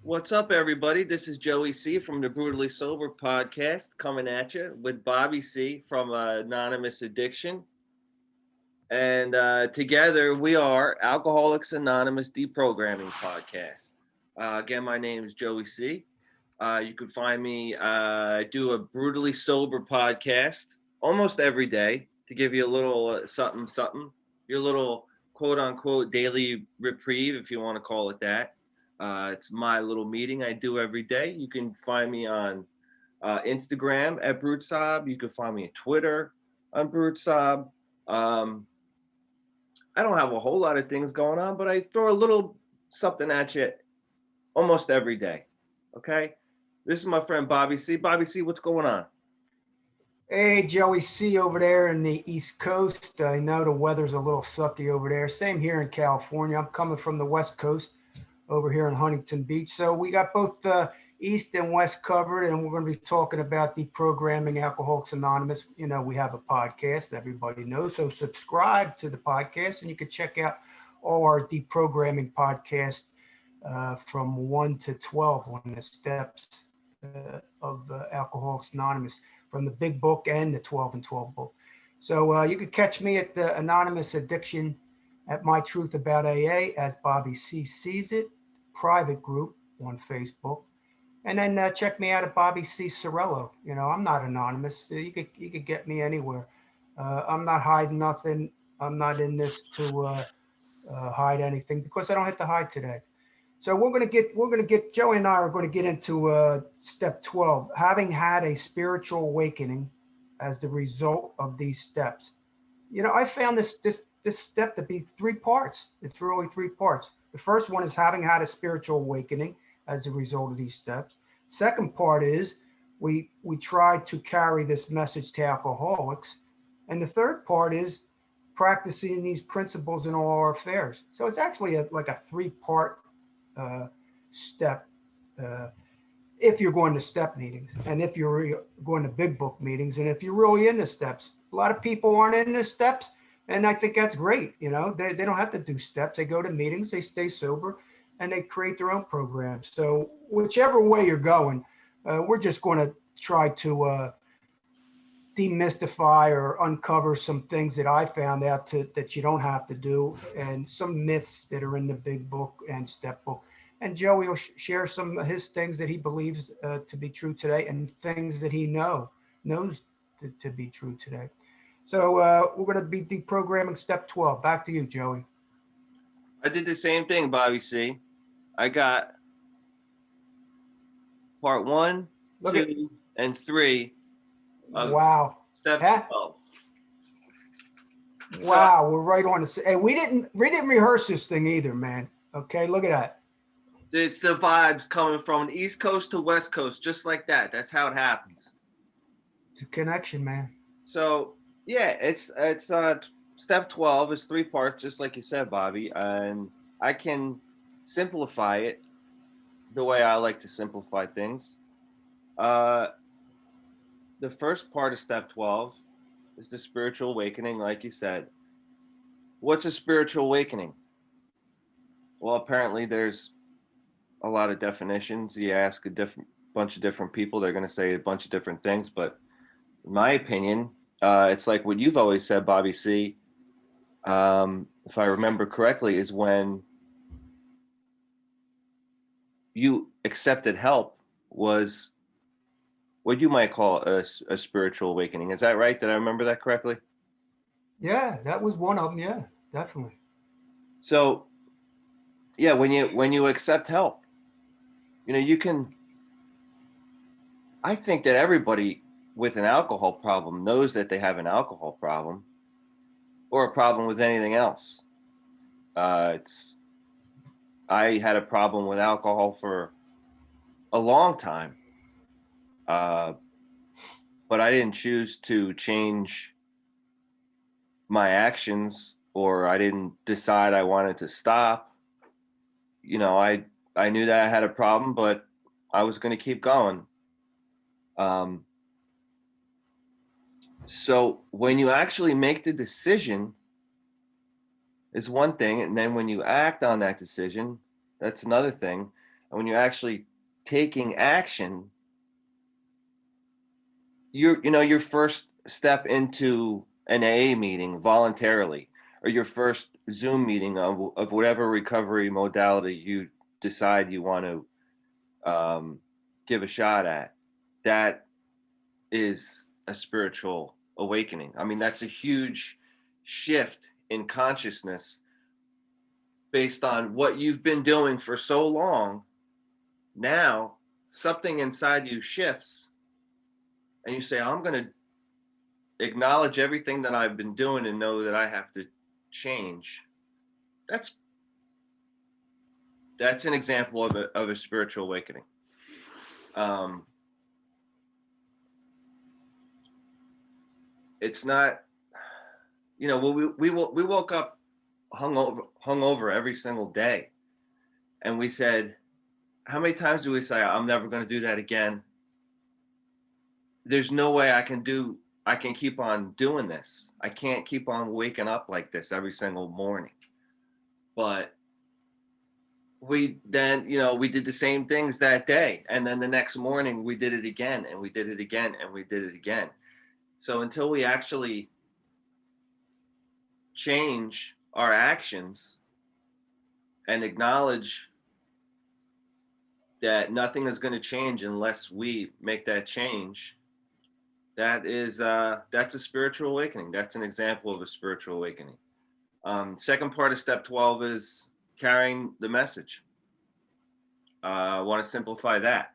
What's up, everybody? This is Joey C. from the Brutally Sober podcast coming at you with Bobby C. from Anonymous Addiction. And together we are Alcoholics Anonymous Deprogramming Podcast. Again, my name is Joey C. You can find me, I do a Brutally Sober podcast almost every day to give you a little something, your little quote unquote daily reprieve, if you want to call it that. It's my little meeting I do every day. You can find me on Instagram at Brutsob. You can find me on Twitter on Brutsob. Um, I don't have a whole lot of things going on, but I throw a little something at you almost every day. Okay. This is my friend Bobby C. Bobby C, what's going on? Hey, Joey C over there in the East Coast. I know the weather's a little sucky over there. Same here in California. I'm coming from the West Coast over here in Huntington Beach. So we got both the East and West covered, and we're going to be talking about deprogramming Alcoholics Anonymous. You know, we have a podcast, everybody knows. So subscribe to the podcast, and you can check out all our deprogramming podcasts from 1 to 12 on the steps of Alcoholics Anonymous, from the big book and the 12 and 12 book. So you can catch me at the Anonymous Addiction at My Truth About AA, as Bobby C sees it, private group on Facebook. And then check me out at Bobby C Sorello. You know, I'm not anonymous. You could get me anywhere. I'm not hiding nothing. I'm not in this to hide anything, because I don't have to hide today. So we're going to get, Joey and I are going to get into step 12, having had a spiritual awakening as the result of these steps. You know, I found this step to be three parts. It's really three parts. The first one is having had a spiritual awakening as a result of these steps. Second part is we try to carry this message to alcoholics. And the third part is practicing these principles in all our affairs. So it's actually like a three-part step if you're going to step meetings, and if you're going to big book meetings, and if you're really into steps. A lot of people aren't into steps, and I think that's great. You know, they don't have to do steps. They go to meetings, they stay sober, and they create their own programs. So whichever way you're going, we're just going to try to demystify or uncover some things that I found out that you don't have to do, and some myths that are in the big book and step book. And Joey will share some of his things that he believes to be true today, and things that he knows to be true today. So we're going to be deprogramming step 12. Back to you, Joey. I did the same thing, Bobby C. I got part 1, Look 2, and 3 of wow. step Huh? 12. Wow, we're right on the. Hey, we didn't rehearse this thing either, man. Okay, look at that. It's the vibes coming from East Coast to West Coast, just like that. That's how it happens. It's a connection, man. So yeah, it's step 12 is 3 parts, just like you said, Bobby, and I can simplify it the way I like to simplify things. The first part of step 12 is the spiritual awakening, like you said. What's a spiritual awakening? Well, apparently there's a lot of definitions. You ask a bunch of different people, they're going to say a bunch of different things. But in my opinion, it's like what you've always said, Bobby C. If I remember correctly, is when you accepted help was what you might call a spiritual awakening. Is that right? Did I remember that correctly? Yeah, that was one of them. Yeah, definitely. So yeah, when you accept help, you know, you can. I think that everybody with an alcohol problem knows that they have an alcohol problem or a problem with anything else. It's I had a problem with alcohol for a long time, uh, but I didn't choose to change my actions, or I didn't decide I wanted to stop. You know, I knew that I had a problem, but I was going to keep going. Um, so when you actually make the decision is one thing, and then when you act on that decision, that's another thing. And when you're actually taking action, your first step into an AA meeting voluntarily, or your first Zoom meeting of whatever recovery modality you decide you want to give a shot at, that is a spiritual awakening. I mean, that's a huge shift in consciousness based on what you've been doing for so long. Now, something inside you shifts, and you say, I'm going to acknowledge everything that I've been doing and know that I have to change. That's an example of a spiritual awakening. It's not, we woke up hungover every single day, and we said, how many times do we say, I'm never going to do that again? There's no way I can keep on doing this. I can't keep on waking up like this every single morning. But we then, we did the same things that day. And then the next morning we did it again, and we did it again, and we did it again. So until we actually change our actions and acknowledge that nothing is going to change unless we make that change, that's a spiritual awakening. That's an example of a spiritual awakening. Second part of step 12 is carrying the message. I want to simplify that.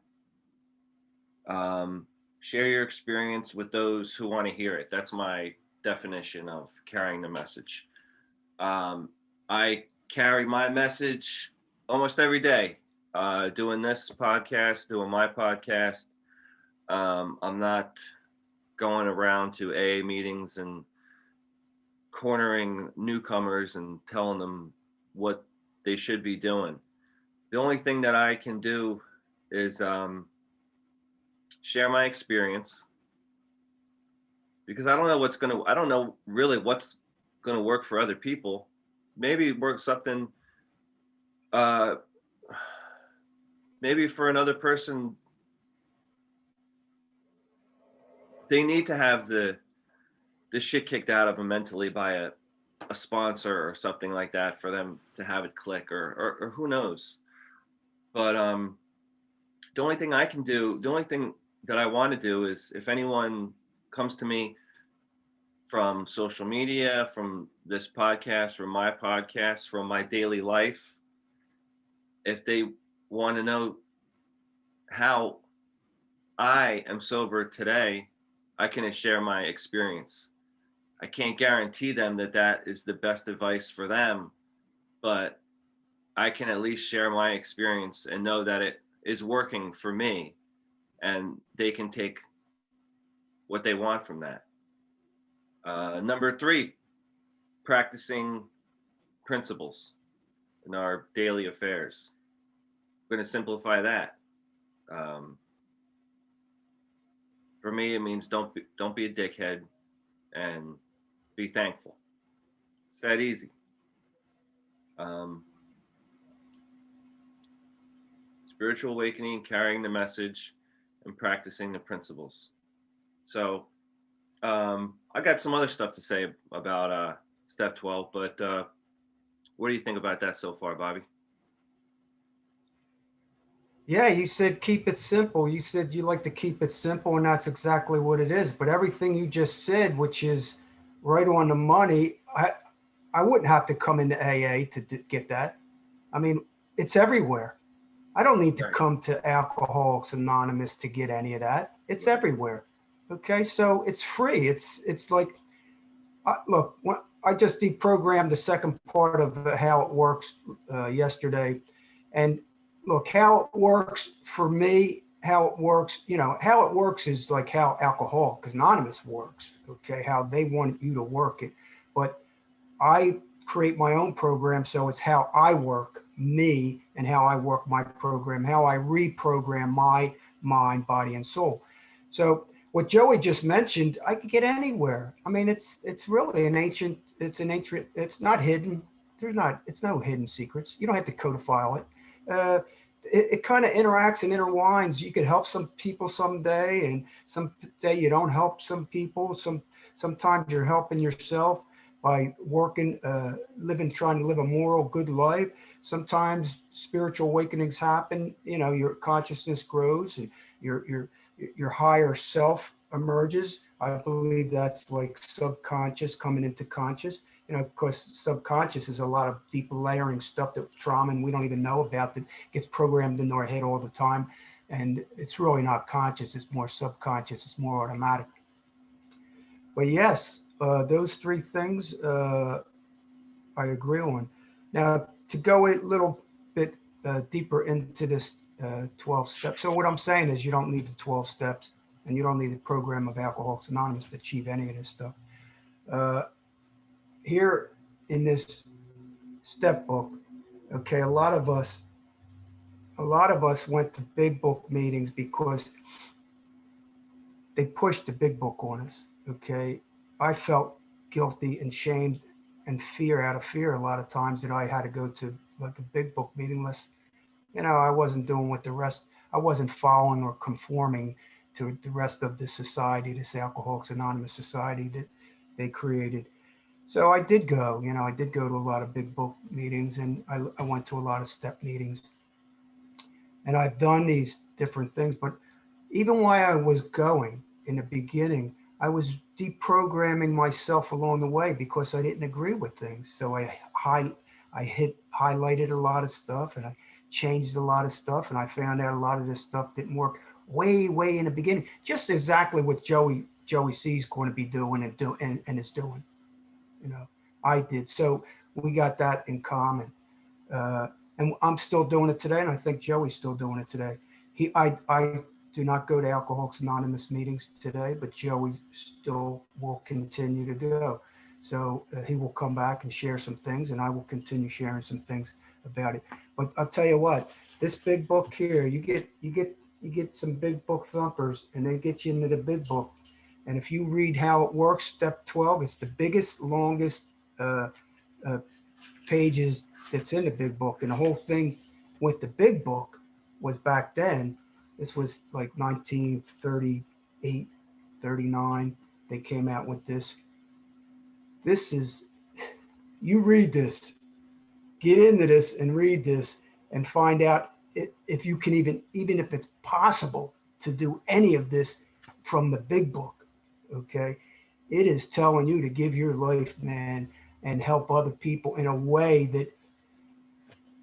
Share your experience with those who want to hear it. That's my definition of carrying the message. I carry my message almost every day, doing this podcast, doing my podcast. I'm not going around to AA meetings and cornering newcomers and telling them what they should be doing. The only thing that I can do is share my experience, because I don't know really what's going to work for other people. Maybe it works something, maybe for another person, they need to have the shit kicked out of them mentally by a sponsor or something like that for them to have it click, or who knows. But the only thing that I want to do is, if anyone comes to me from social media, from this podcast, from my podcast, from my daily life, if they want to know how I am sober today, I can share my experience. I can't guarantee them that is the best advice for them, but I can at least share my experience and know that it is working for me, and they can take what they want from that. Number 3, practicing principles in our daily affairs. I'm going to simplify that. For me, it means don't be a dickhead, and be thankful. It's that easy. Spiritual awakening, carrying the message, and practicing the principles. So I got some other stuff to say about step 12, but what do you think about that so far, Bobby? Yeah, you said keep it simple. You said you like to keep it simple, and that's exactly what it is. But everything you just said, which is right on the money, I wouldn't have to come into AA to get that. I mean, it's everywhere. I don't need to come to Alcoholics Anonymous to get any of that. It's everywhere. Okay, so it's free. It's like, look, I just deprogrammed the second part of how it works yesterday, and look, how it works for me, how it works, how it works is like how Alcoholics Anonymous works. Okay, how they want you to work it, but I create my own program, so it's how I work me and how I work my program, how I reprogram my mind, body, and soul. So what Joey just mentioned, I could get anywhere. I mean, it's really it's not hidden. It's no hidden secrets. You don't have to codify it. it kind of interacts and intertwines. You could help some people someday, and some day you don't help some people. Sometimes you're helping yourself by working, trying to live a moral, good life. Sometimes spiritual awakenings happen. You know, your consciousness grows, and your higher self emerges. I believe that's like subconscious coming into conscious. You know, because subconscious is a lot of deep layering stuff, that trauma and we don't even know about, that gets programmed into our head all the time. And it's really not conscious. It's more subconscious. It's more automatic. But yes, those three things I agree on. Now, to go a little bit deeper into this 12 steps. So what I'm saying is you don't need the 12 steps, and you don't need the program of Alcoholics Anonymous to achieve any of this stuff. Here in this step book, okay, a lot of us went to big book meetings because they pushed the big book on us. Okay, I felt guilty and shamed and out of fear a lot of times that I had to go to like a big book meeting list. You know, I wasn't doing what the rest, I wasn't following or conforming to the rest of the society, this Alcoholics Anonymous society that they created. So I did go, you know, I did go to a lot of big book meetings, and I went to a lot of step meetings, and I've done these different things. But even while I was going in the beginning, I was deprogramming myself along the way because I didn't agree with things. So I highlighted a lot of stuff, and I changed a lot of stuff, and I found out a lot of this stuff didn't work way in the beginning. Just exactly what Joey C is going to be doing and is doing. You know, I did. So we got that in common. And I'm still doing it today, and I think Joey's still doing it today. I do not go to Alcoholics Anonymous meetings today, but Joey still will continue to go. So he will come back and share some things, and I will continue sharing some things about it. But I'll tell you what, this big book here, you get some big book thumpers, and they get you into the big book. And if you read how it works, step 12, it's the biggest, longest pages that's in the big book. And the whole thing with the big book was back then, this was like 1938, 39. They came out with this. This is, you read this, get into this and read this and find out if you can even if it's possible to do any of this from the big book. Okay, it is telling you to give your life, man, and help other people in a way that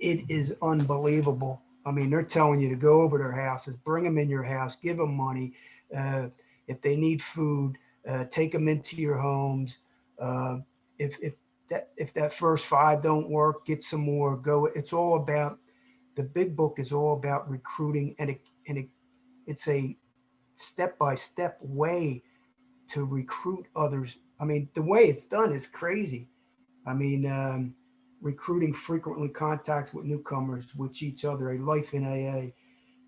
it is unbelievable. I mean, they're telling you to go over their houses, bring them in your house, give them money. If they need food, take them into your homes. If that first 5 don't work, get some more. Go. It's all about, the big book is all about recruiting, and it's a step-by-step way to recruit others. I mean, the way it's done is crazy. I mean, recruiting frequently contacts with newcomers, with each other, a life in AA.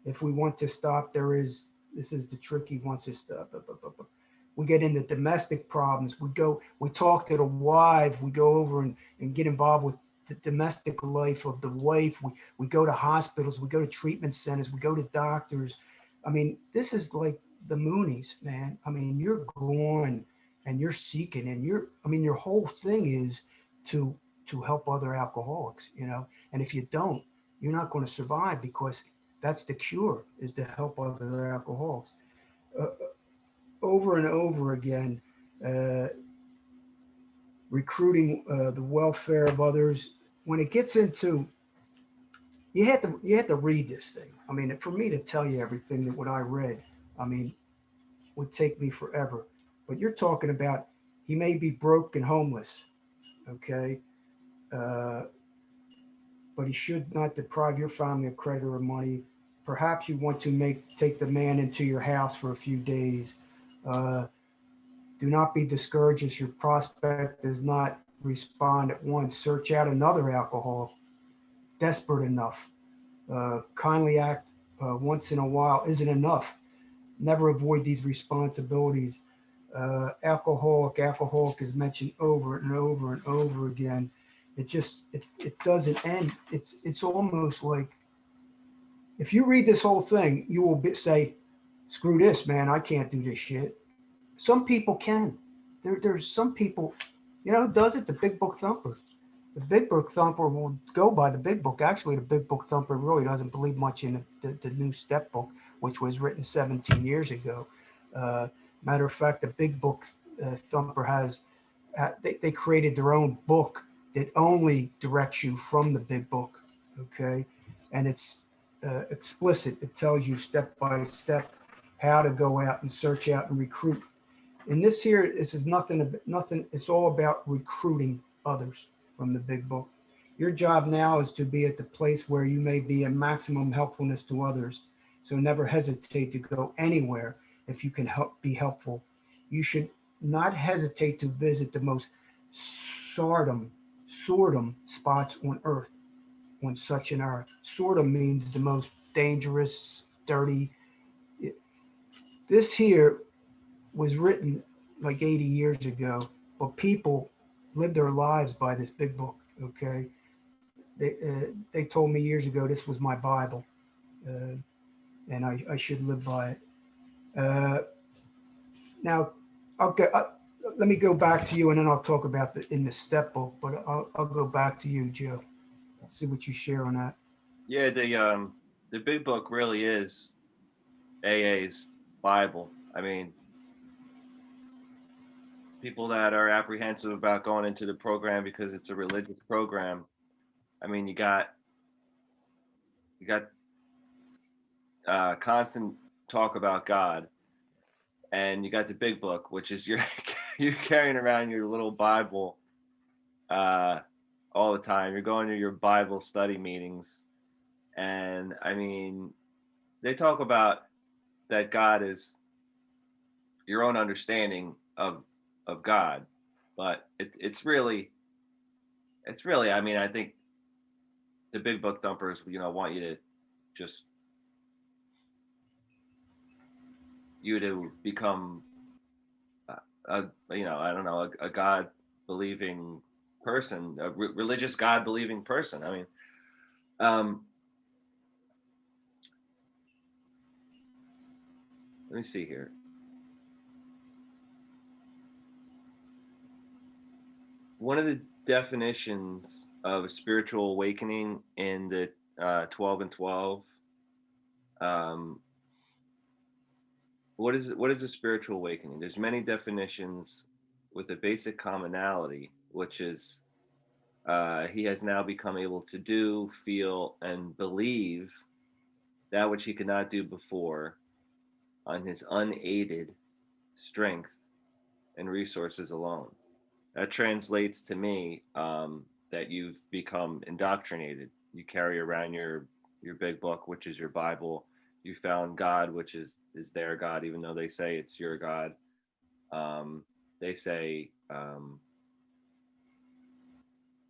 If we want to stop, this is the tricky wants to stop. We get into domestic problems. We talk to the wife. We go over and get involved with the domestic life of the wife. We go to hospitals. We go to treatment centers. We go to doctors. I mean, this is like the Moonies, man. I mean, you're going and you're seeking, and your whole thing is to help other alcoholics, you know. And if you don't, you're not going to survive, because that's the cure, is to help other alcoholics. Over and over again, recruiting the welfare of others. When it gets into, you have to read this thing. I mean, for me to tell you everything that what I read, I mean, would take me forever. But you're talking about, he may be broke and homeless, okay, but he should not deprive your family of credit or money. Perhaps you want to take the man into your house for a few days. Do not be discouraged if your prospect does not respond at once. Search out another alcoholic, desperate enough. Kindly act once in a while isn't enough. Never avoid these responsibilities. Alcoholic is mentioned over and over and over again. It doesn't end. It's almost like If you read this whole thing, you will say, screw this, man, I can't do this shit. Some people can. There's some people, who does it? The big book thumper. The big book thumper will go by the big book. Actually, the big book thumper really doesn't believe much in the new step book, which was written 17 years ago. Matter of fact, the big book thumper they created their own book that only directs you from the big book. Okay. And it's explicit. It tells you step by step how to go out and search out and recruit. And this is nothing. It's all about recruiting others from the big book. Your job now is to be at the place where you may be a maximum helpfulness to others. So never hesitate to go anywhere if you can be helpful. You should not hesitate to visit the most sordom spots on earth when such an are. Sordom means the most dangerous, dirty. This here was written like 80 years ago, but people live their lives by this big book. Okay, they told me years ago this was my Bible, and I should live by it. Now, let me go back to you, and then I'll talk about in the step book. But I'll go back to you, Joe. See what you share on that. Yeah, the big book really is AA's Bible. I mean, people that are apprehensive about going into the program because it's a religious program. I mean, you got constant talk about God, and you got the big book, which is you're carrying around your little Bible uh, all the time. You're going to your Bible study meetings, and I mean, they talk about that God is your own understanding of God, but it's really. I mean, I think the big book thumpers, want you to just you to become I don't know, a God believing person, a religious God believing person. I mean, um, let me see here. One of the definitions of spiritual awakening in the 12 and 12. Um, what is a spiritual awakening? There's many definitions with a basic commonality, which is he has now become able to do, feel, and believe that which he could not do before on his unaided strength and resources alone. That translates to me that you've become indoctrinated. You carry around your big book, which is your Bible. You found God, which is their God, even though they say it's your God. They say,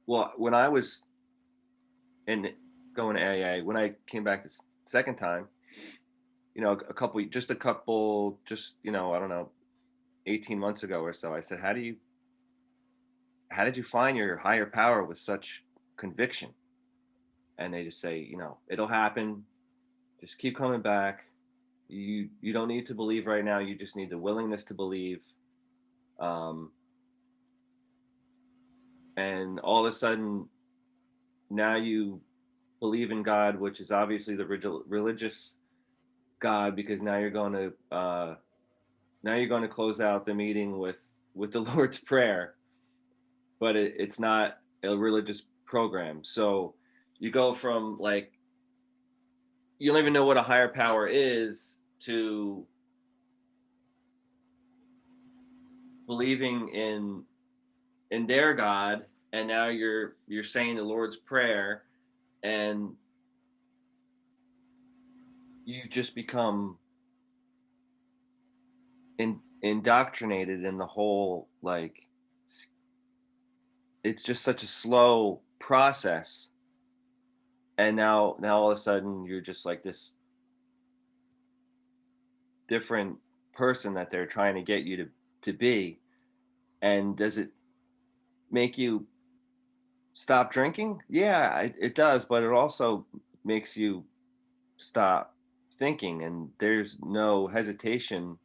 well, when I was in going to AA, when I came back the second time, I don't know, 18 months ago or so, I said, how did you find your higher power with such conviction? And they just say, it'll happen. Just keep coming back. You don't need to believe right now. You just need the willingness to believe. Um, and all of a sudden, now you believe in God, which is obviously the religious God, because now you're going to close out the meeting with the Lord's Prayer, but it's not a religious program. So you go from like you don't even know what a higher power is to believing in their God, and now you're saying the Lord's Prayer, and you just become indoctrinated in the whole, like, it's just such a slow process, and now all of a sudden you're just like this different person that they're trying to get you to be. And does it make you stop drinking? Yeah, it does, but it also makes you stop thinking, and there's no hesitation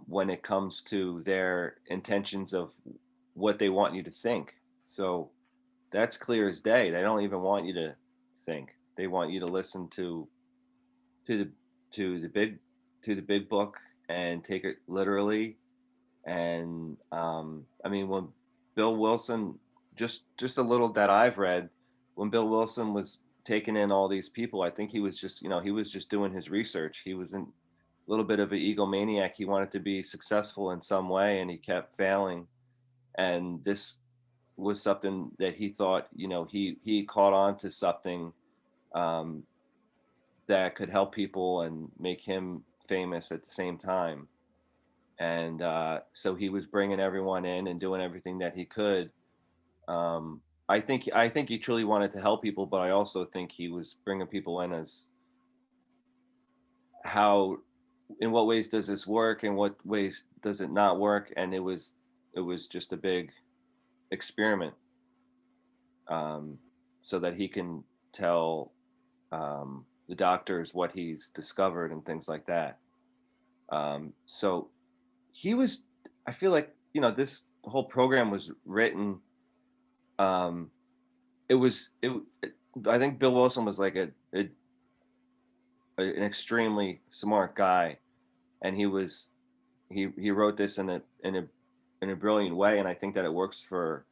when it comes to their intentions of what they want you to think. So that's clear as day. They don't even want you to think. They want you to listen to the to the big to the big book and take it literally. And I mean, when Bill Wilson, just a little that I've read, when Bill Wilson was taking in all these people, I think he was just, he was just doing his research. He was in a little bit of an egomaniac. He wanted to be successful in some way, and he kept failing. And this was something that he thought, he caught on to something um, that could help people and make him famous at the same time. And so he was bringing everyone in and doing everything that he could. I think he truly wanted to help people, but I also think he was bringing people in as how, in what ways does this work, in what ways does it not work, and it was just a big experiment, um, so that he can tell the doctors what he's discovered and things like that. So he was, I feel like, this whole program was written. Um, I think Bill Wilson was like an extremely smart guy, and he wrote this in a brilliant way, and I think that it works for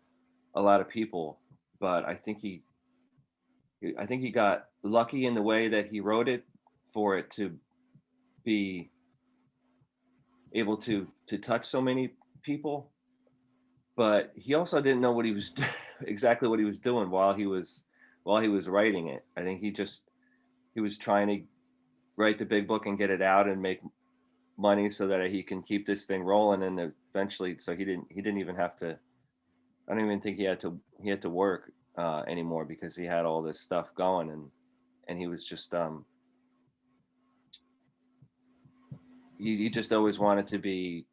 a lot of people. But I think he got lucky in the way that he wrote it for it to be able to touch so many people. But he also didn't know what he was exactly what he was doing while he was writing it. I think he was trying to write the big book and get it out and make money so that he can keep this thing rolling, and eventually, so he didn't even have to. I don't even think he had to work anymore, because he had all this stuff going, and he was just he just always wanted to be.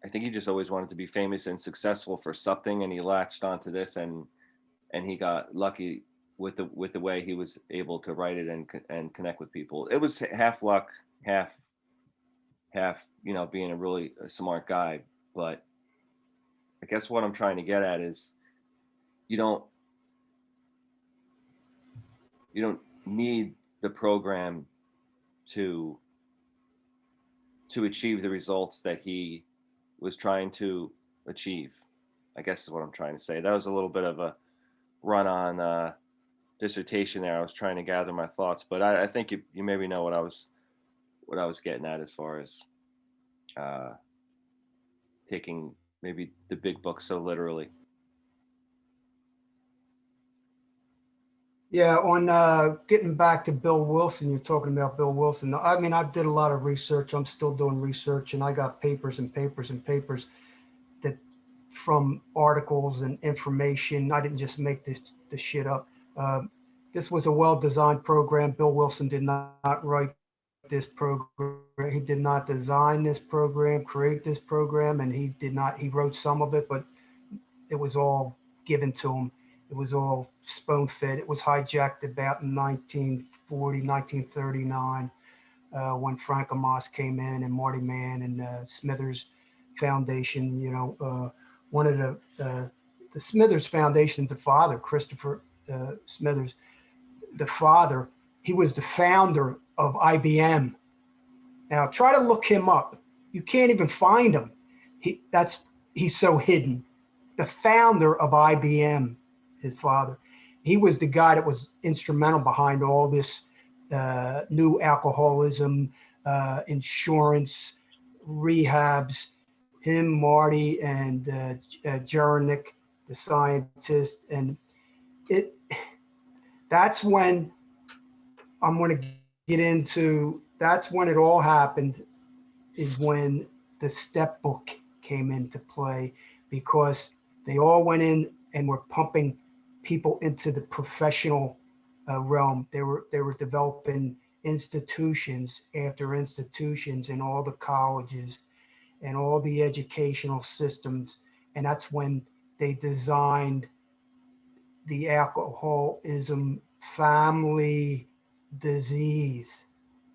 I think he just always wanted to be famous and successful for something, and he latched onto this, and he got lucky with the way he was able to write it and connect with people. It was half luck, half being a really smart guy. But I guess what I'm trying to get at is, you don't you don't need the program to achieve the results that he was trying to achieve. I guess is what I'm trying to say. That was a little bit of a run on dissertation there. I was trying to gather my thoughts, but I think you maybe know what I was getting at, as far as uh, taking maybe the big book so literally. Yeah, on getting back to Bill Wilson, you're talking about Bill Wilson. I mean, I did a lot of research. I'm still doing research, and I got papers and papers and papers that from articles and information. I didn't just make this shit up. Uh, this was a well-designed program. Bill Wilson did not write this program. He did not design this program, create this program, and he wrote some of it, but it was all given to him. It was all spoon fed. It was hijacked about in 1940, 1939, when Frank Amos came in, and Marty Mann and Smithers Foundation. One of the Smithers Foundation, the father, Christopher Smithers, the father, he was the founder of IBM. Now try to look him up. You can't even find him. He's so hidden. The founder of IBM, his father, he was the guy that was instrumental behind all this new alcoholism, insurance, rehabs. Him, Marty, and Jeranik, the scientist, and it. That's when I'm going to get into. That's when it all happened. Is when the step book came into play, because they all went in and were pumping people into the professional realm. They were developing institutions after institutions in all the colleges and all the educational systems, and that's when they designed the alcoholism family disease.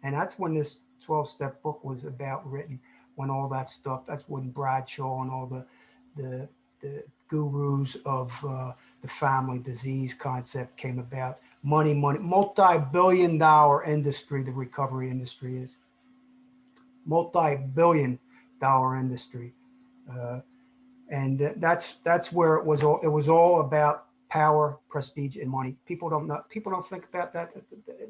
And that's when this 12-step book was about written, when all that stuff, that's when Bradshaw and all the gurus of the family disease concept came about. Money, multi-billion-dollar industry, the recovery industry is. Multi-billion-dollar industry. And that's where it was all about power, prestige, and money. People don't think about that.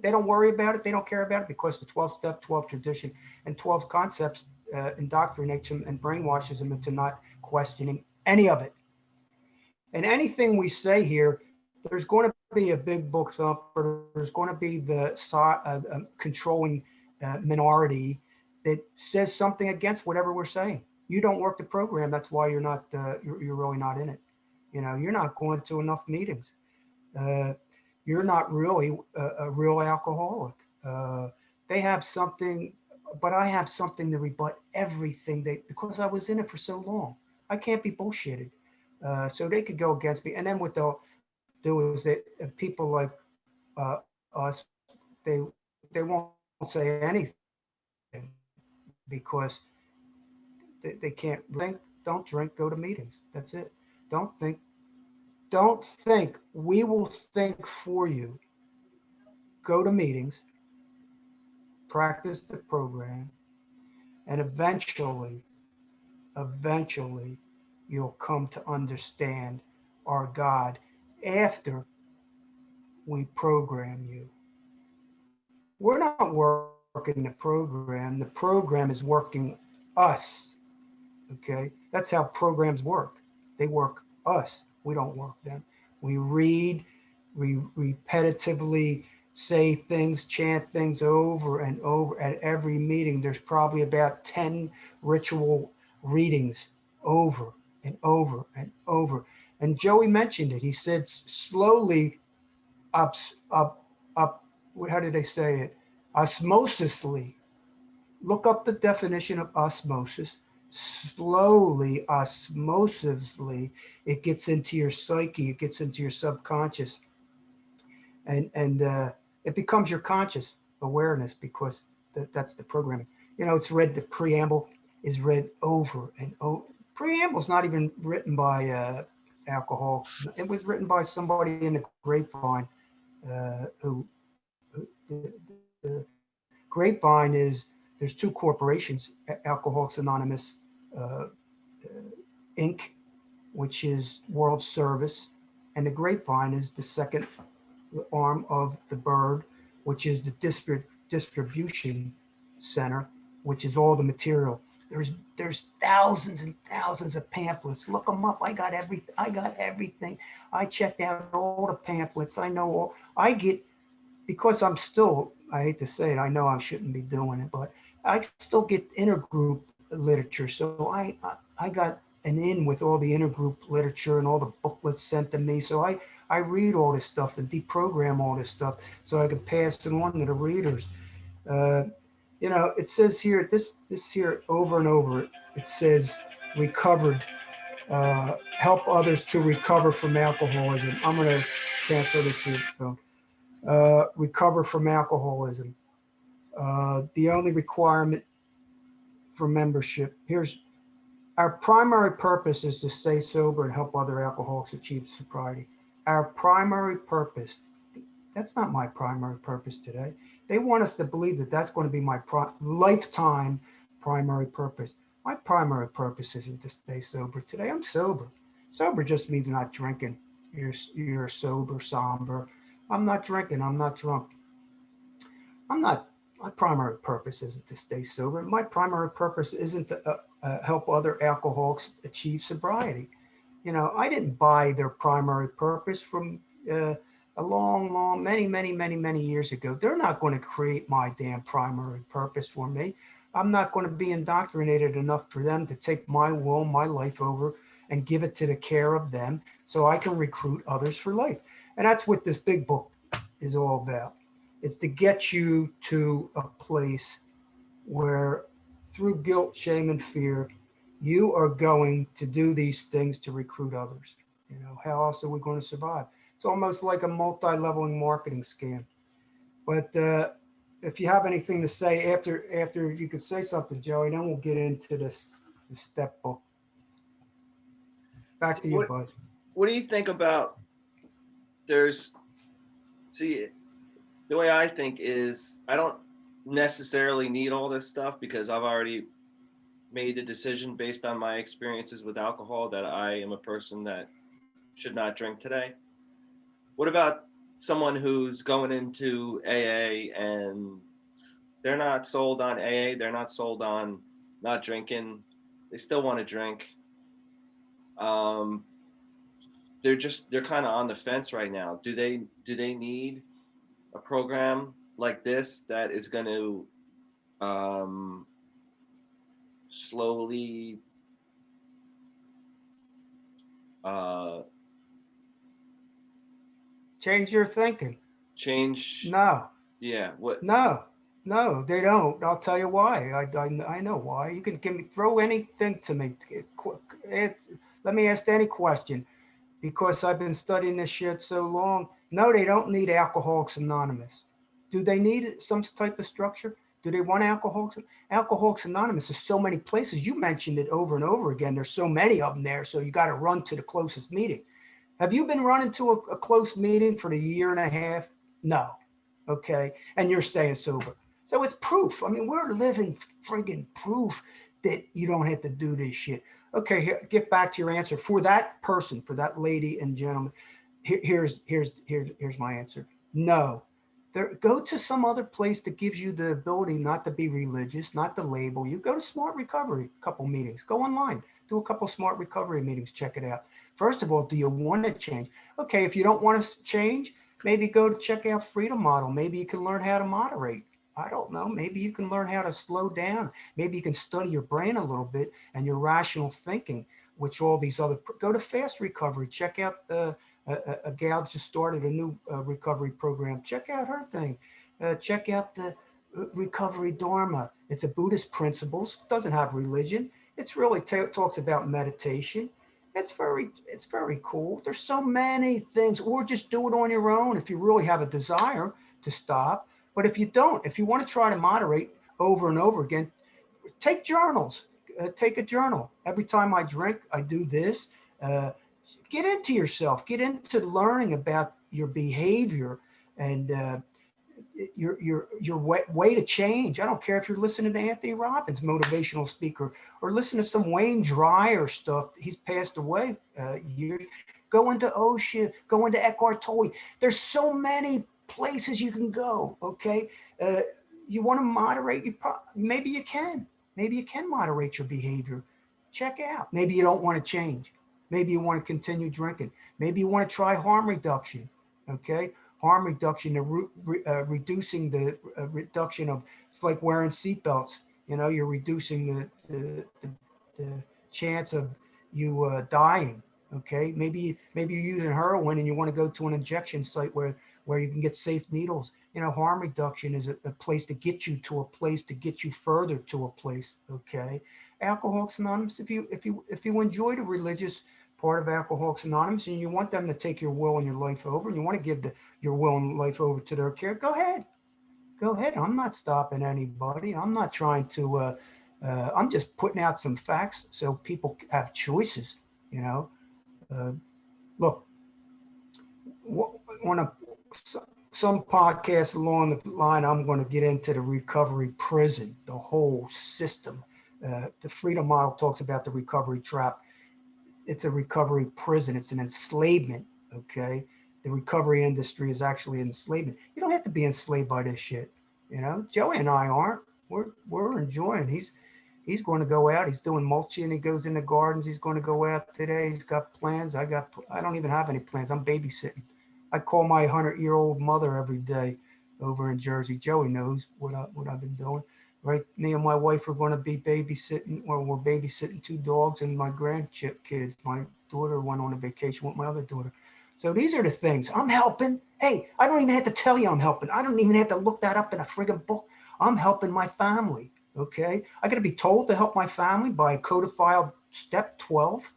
They don't worry about it. They don't care about it because the 12-step, 12 tradition, and 12 concepts indoctrinates them and brainwashes them into not questioning any of it. And anything we say here, there's going to be a big book thumper. There's going to be the controlling minority that says something against whatever we're saying. You don't work the program. That's why you're not. You're really not in it. You know, you're not going to enough meetings. You're not really a real alcoholic. They have something, but I have something to rebut everything because I was in it for so long. I can't be bullshitted. So they could go against me. And then what they'll do is that people like us, they won't say anything because they can't think, don't drink, go to meetings. That's it. Don't think. We will think for you. Go to meetings, practice the program, and eventually you'll come to understand our God after we program you. We're not working the program. The program is working us. Okay? That's how programs work. They work us. We don't work them. We read, we repetitively say things, chant things over and over at every meeting. There's probably about 10 ritual readings over and over and over. And Joey mentioned it. He said slowly up, how did they say it? Osmosisly. Look up the definition of osmosis. Slowly, osmosisly, it gets into your psyche, it gets into your subconscious, and it becomes your conscious awareness because that's the programming. You know, it's read, the preamble is read over and over. Preamble's not even written by alcoholics. It was written by somebody in the grapevine who the grapevine is, there's two corporations, Alcoholics Anonymous Inc., which is World Service, and the grapevine is the second arm of the bird, which is the distribution center, which is all the material. There's thousands and thousands of pamphlets. Look them up. I got everything. I checked out all the pamphlets. I know all. I get, because I'm still, I hate to say it, I know I shouldn't be doing it, but I still get intergroup literature. So I got an in with all the intergroup literature and all the booklets sent to me. So I read all this stuff and deprogram all this stuff so I can pass it on to the readers. You know, it says here, this here over and over, it says recovered, help others to recover from alcoholism. I'm going to cancel this here, Phil. Recover from alcoholism. The only requirement for membership, here's our primary purpose is to stay sober and help other alcoholics achieve sobriety. Our primary purpose, that's not my primary purpose today. They want us to believe that that's going to be my lifetime primary purpose. My primary purpose isn't to stay sober today. I'm sober. Sober just means not drinking. You're sober, somber. I'm not drinking. I'm not drunk. My primary purpose isn't to stay sober. My primary purpose isn't to help other alcoholics achieve sobriety. You know, I didn't buy their primary purpose from many years ago. They're not going to create my damn primary purpose for me. I'm not going to be indoctrinated enough for them to take my will, my life over and give it to the care of them so I can recruit others for life. And that's what this big book is all about. It's to get you to a place where through guilt, shame, and fear, you are going to do these things to recruit others. You know, how else are we going to survive? It's almost like a multi-leveling marketing scam. But if you have anything to say after you could say something, Joey, then we'll get into the step book. Back So to you, bud. what do you think about there's see the way I think is I don't necessarily need all this stuff because I've already made a decision based on my experiences with alcohol that I am a person that should not drink today. What about someone who's going into AA and they're not sold on AA, they're not sold on not drinking, they still want to drink. Um, they're kind of on the fence right now. Do they need a program like this that is going to slowly uh, Change your thinking. change? No, Yeah. What? no, they don't. I'll tell you why. I know why. You can throw anything to me. Let me ask any question because I've been studying this shit so long. No, they don't need Alcoholics Anonymous. Do they need some type of structure? Do they want Alcoholics Anonymous? There's so many places. You mentioned it over and over again. There's so many of them there, so you got to run to the closest meeting. Have you been running to a close meeting for the year and a half? No. Okay. And you're staying sober. So it's proof. I mean, we're living friggin' proof that you don't have to do this shit. Okay, here, get back to your answer. For that person, for that lady and gentleman, here's my answer. No. Go to some other place that gives you the ability not to be religious, not to label you. Go to Smart Recovery, a couple meetings. Go online. Do a couple Smart Recovery meetings. Check it out. First of all, do you want to change? Okay, if you don't want to change, maybe go to check out Freedom Model. Maybe you can learn how to moderate. I don't know. Maybe you can learn how to slow down. Maybe you can study your brain a little bit and your rational thinking, which all these other, go to Fast Recovery. Check out a gal just started a new recovery program. Check out her thing. Check out the Recovery Dharma. It's a Buddhist principles. It doesn't have religion. It's really talks about meditation. It's very cool. There's so many things, or just do it on your own if you really have a desire to stop. But if you don't, if you want to try to moderate over and over again, take journals. Take a journal. Every time I drink, I do this. Get into yourself. Get into learning about your behavior and your way to change. I don't care if you're listening to Anthony Robbins, motivational speaker, or listen to some Wayne Dyer stuff. He's passed away. Go into Osha, go into Eckhart Tolle. There's so many places you can go. Okay, you want to moderate? Maybe you can. Maybe you can moderate your behavior. Check out. Maybe you don't want to change. Maybe you want to continue drinking. Maybe you want to try harm reduction. Okay, harm reduction, reducing the reduction of, it's like wearing seatbelts. You know, you're reducing the chance of you dying. Okay, maybe you're using heroin and you want to go to an injection site where you can get safe needles. You know, harm reduction is a place to get you to a place, to get you further to a place. Okay, Alcoholics Anonymous. If you enjoy the religious part of Alcoholics Anonymous and you want them to take your will and your life over, and you want to give your will and life over to their care, go ahead. I'm not stopping anybody. I'm not trying to. I'm just putting out some facts so people have choices. You know, look, on some podcasts along the line, I'm going to get into the recovery prison, the whole system. The Freedom Model talks about the recovery trap. It's a recovery prison. It's an enslavement. Okay. The recovery industry is actually enslavement. You don't have to be enslaved by this shit. You know, Joey and I aren't. We're enjoying. He's going to go out. He's doing mulching. He goes in the gardens. He's going to go out today. He's got plans. I don't even have any plans. I'm babysitting. I call my 100-year-old mother every day over in Jersey. Joey knows what I've been doing. Right, me and my wife are going to be babysitting, or we're babysitting 2 dogs and my grandkids. My daughter went on a vacation with my other daughter. So these are the things. I'm helping. Hey, I don't even have to tell you I'm helping. I don't even have to look that up in a friggin' book. I'm helping my family, okay? I got to be told to help my family by codified step 12,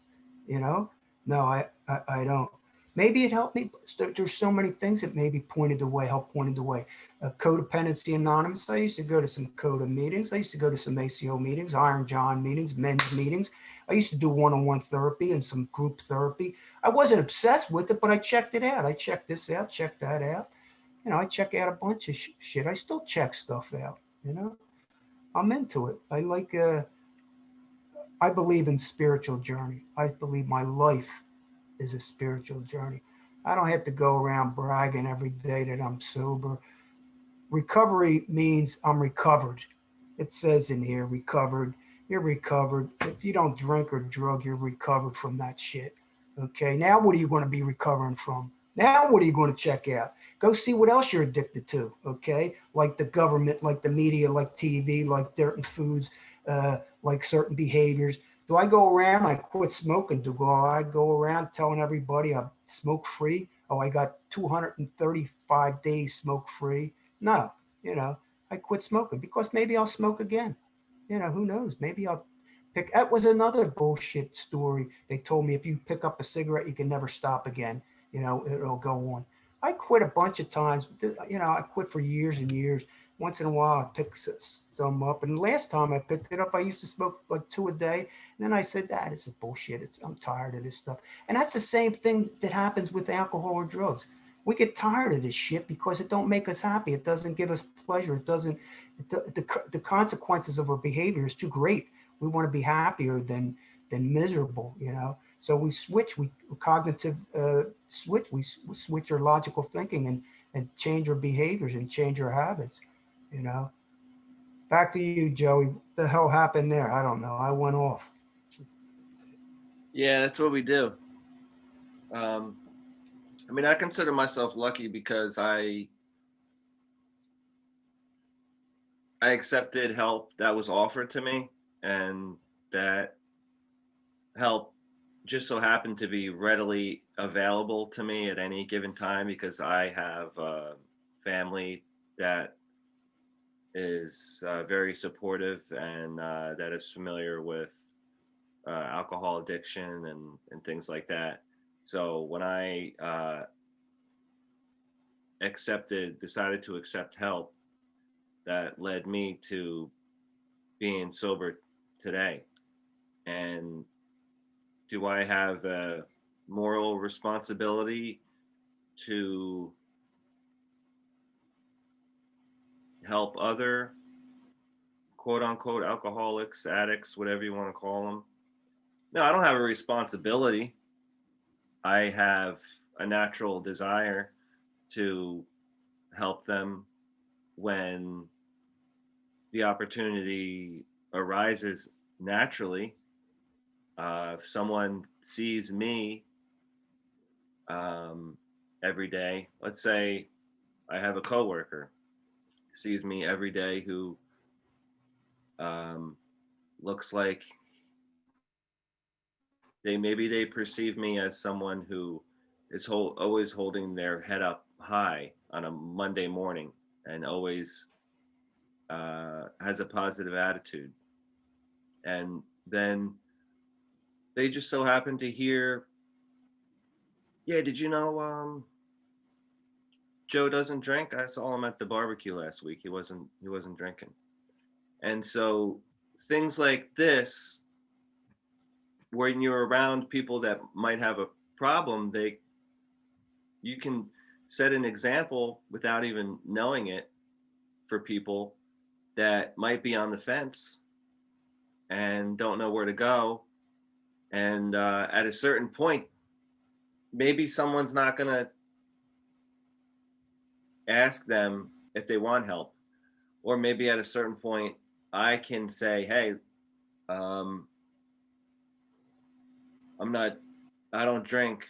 you know? No, I don't. Maybe it helped me. There's so many things that maybe helped pointed the way. Codependency Anonymous. I used to go to some CODA meetings. I used to go to some ACO meetings, Iron John meetings, men's meetings. I used to do one-on-one therapy and some group therapy. I wasn't obsessed with it, but I checked it out. I checked this out, checked that out. I check out a bunch of shit. I still check stuff out. I'm into it. I believe in spiritual journey. I believe my life is a spiritual journey. I don't have to go around bragging every day that I'm sober. Recovery means I'm recovered. It says in here, recovered. You're recovered. If you don't drink or drug, you're recovered from that shit. Okay, now what are you going to be recovering from? Now what are you going to check out? Go see what else you're addicted to, okay? Like the government, like the media, like TV, like certain foods, like certain behaviors. Do I go around, I quit smoking? Do I go around telling everybody I'm smoke free? Oh, I got 235 days smoke free. No, I quit smoking because maybe I'll smoke again. Who knows? Maybe I'll pick. That was another bullshit story. They told me if you pick up a cigarette, you can never stop again. It'll go on. I quit a bunch of times. I quit for years and years. Once in a while, I pick some up. And last time I picked it up, I used to smoke like 2 a day. And then I said, this is bullshit. I'm tired of this stuff. And that's the same thing that happens with alcohol or drugs. We get tired of this shit because it don't make us happy. It doesn't give us pleasure. It doesn't. The consequences of our behavior is too great. We want to be happier than miserable. So we switch. We cognitive switch. We switch our logical thinking and change our behaviors and change our habits. Back to you, Joey. What the hell happened there? I don't know. I went off. Yeah, that's what we do. I consider myself lucky because I accepted help that was offered to me, and that help just so happened to be readily available to me at any given time because I have a family that is very supportive and that is familiar with alcohol addiction and things like that. So when I decided to accept help, that led me to being sober today. And do I have a moral responsibility to help other quote unquote alcoholics, addicts, whatever you want to call them? No, I don't have a responsibility. I have a natural desire to help them when the opportunity arises naturally. If someone sees me every day, let's say I have a coworker sees me every day who looks like they perceive me as someone who is always holding their head up high on a Monday morning and always has a positive attitude. And then they just so happen to hear, yeah, did you know Joe doesn't drink? I saw him at the barbecue last week. He wasn't drinking. And so things like this, when you're around people that might have a problem, you can set an example without even knowing it for people that might be on the fence and don't know where to go. And at a certain point, maybe someone's not going to ask them if they want help. Or maybe at a certain point, I can say, hey, I don't drink.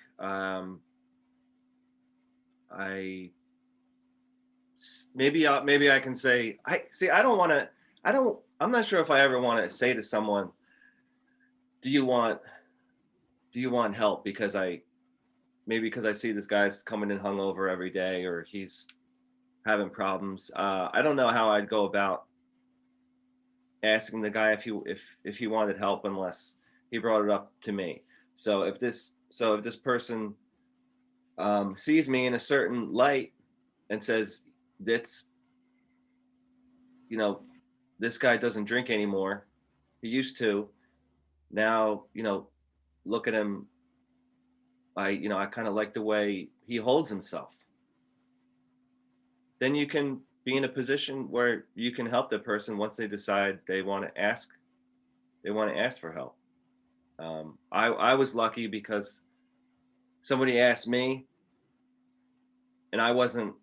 Maybe I can say, I'm not sure if I ever want to say to someone, do you want help? Because because I see this guy's coming in hungover every day, or he's having problems. I don't know how I'd go about asking the guy if he wanted help unless he brought it up to me. So if this person sees me in a certain light and says, "That's, you know, this guy doesn't drink anymore. He used to. Now, look at him. I kind of like the way he holds himself." Then you can be in a position where you can help the person once they decide they want to ask for help. I was lucky because somebody asked me and I wasn't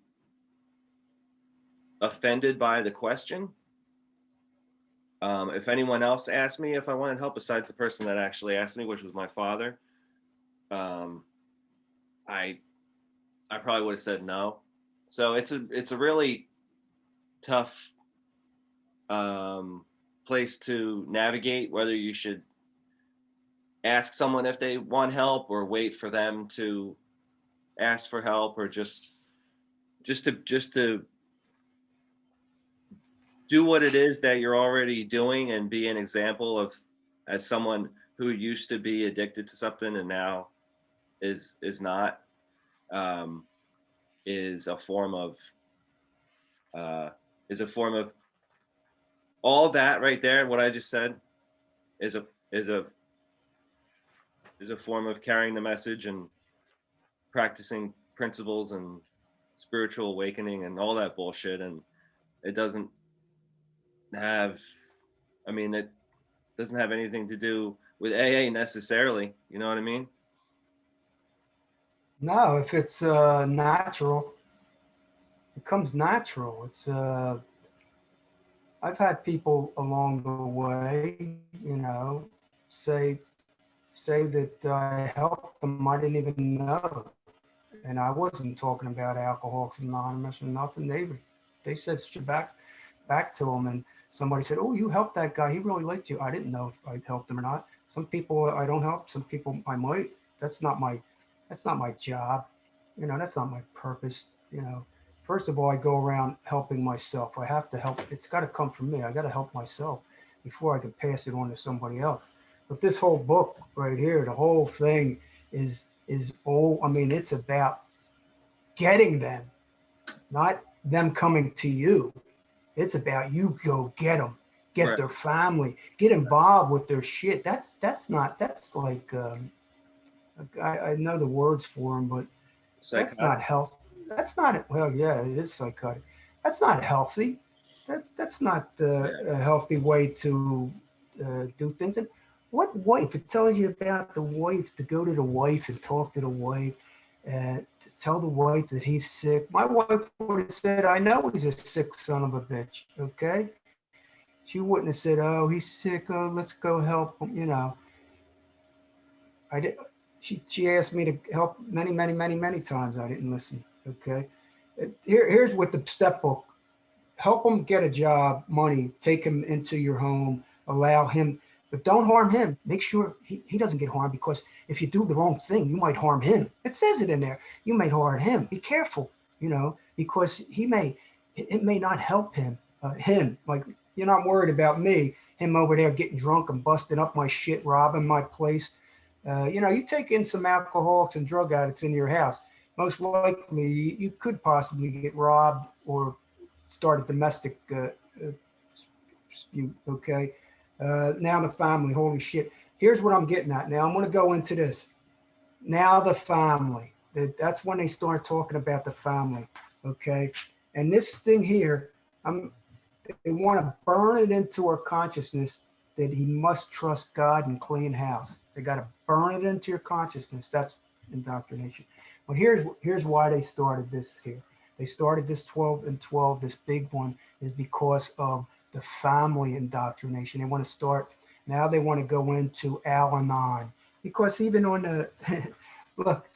offended by the question. If anyone else asked me if I wanted help besides the person that actually asked me, which was my father, um, I I probably would have said no. So it's a really tough um, place to navigate whether you should ask someone if they want help or wait for them to ask for help or just to do what it is that you're already doing and be an example of as someone who used to be addicted to something and now is not, um, is a form of uh, is a form of all that right there. What I just said is a is a is a form of carrying the message and practicing principles and spiritual awakening and all that bullshit. And it doesn't have, I mean, it doesn't have anything to do with AA necessarily. You know what I mean? No, if it's natural, it comes natural. I've had people along the way, say that I helped them. I didn't even know, and I wasn't talking about Alcoholics Anonymous or nothing. They said shit back to them, and somebody said, "Oh, you helped that guy. He really liked you." I didn't know if I helped him or not. Some people I don't help. Some people I might. That's not my job. That's not my purpose. First of all, I go around helping myself. I have to help. It's got to come from me. I got to help myself before I can pass it on to somebody else. But this whole book right here, the whole thing is all. I mean, it's about getting them, not them coming to you. It's about you go get them, get Right. their family, get involved with their shit. That's like I know the words for them, but that's Psychotic. not health. That's not well. Yeah, it is psychotic. That's not healthy. That's not Yeah. a healthy way to do things. And what wife? It tells you about the wife to go to the wife and talk to the wife. To tell the wife that he's sick. My wife would have said, "I know he's a sick son of a bitch." Okay, she wouldn't have said, "Oh, he's sick. Oh, let's go help him." I did. She asked me to help many, many, many, many times. I didn't listen. Okay. Here's what the step book: help him get a job, money, take him into your home, allow him, but don't harm him. Make sure he doesn't get harmed, because if you do the wrong thing, you might harm him. It says it in there. You may harm him. Be careful, because it may not help him. Like, you're not worried about me, him over there getting drunk and busting up my shit, robbing my place. You take in some alcoholics and drug addicts in your house, most likely you could possibly get robbed or start a domestic dispute. Okay. Now the family, holy shit. Here's what I'm getting at. Now I'm going to go into this. Now the family. That's when they start talking about the family. Okay. And this thing here, they want to burn it into our consciousness that he must trust God and clean house. They got to burn it into your consciousness. That's indoctrination. But here's why they started this here. They started this 12 and 12, this big one, is because of the family indoctrination. They want to start, now they want to go into Al-Anon. Because even on the, look,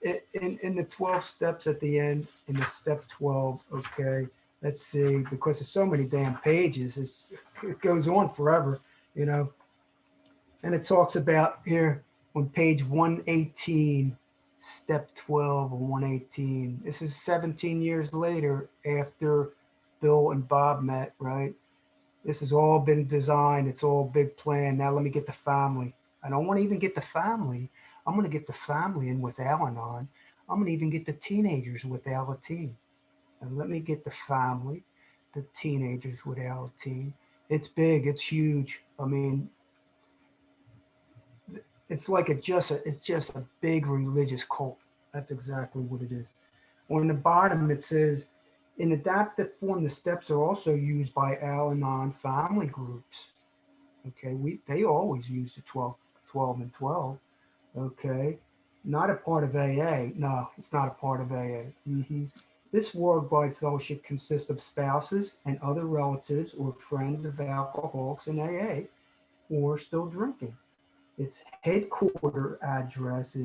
in the 12 steps at the end, in the step 12, okay, let's see, because there's so many damn pages, it goes on forever, and it talks about here on page 118, step 12 of 118. This is 17 years later after Bill and Bob met, right? This has all been designed. It's all big plan. Now let me get the family. I don't want to even get the family. I'm going to get the family in with Al-Anon. I'm gonna even get the teenagers with Alateen. And let me get the family, the teenagers with Alateen. It's big, it's huge. I mean, it's like it's just a big religious cult. That's exactly what it is. On the bottom, it says, in adaptive form, the steps are also used by Al-Anon family groups. Okay, they always use the 12 and 12. Okay, not a part of AA. No, it's not a part of AA. This worldwide fellowship consists of spouses and other relatives or friends of alcoholics in AA or still drinking. Its headquarters address.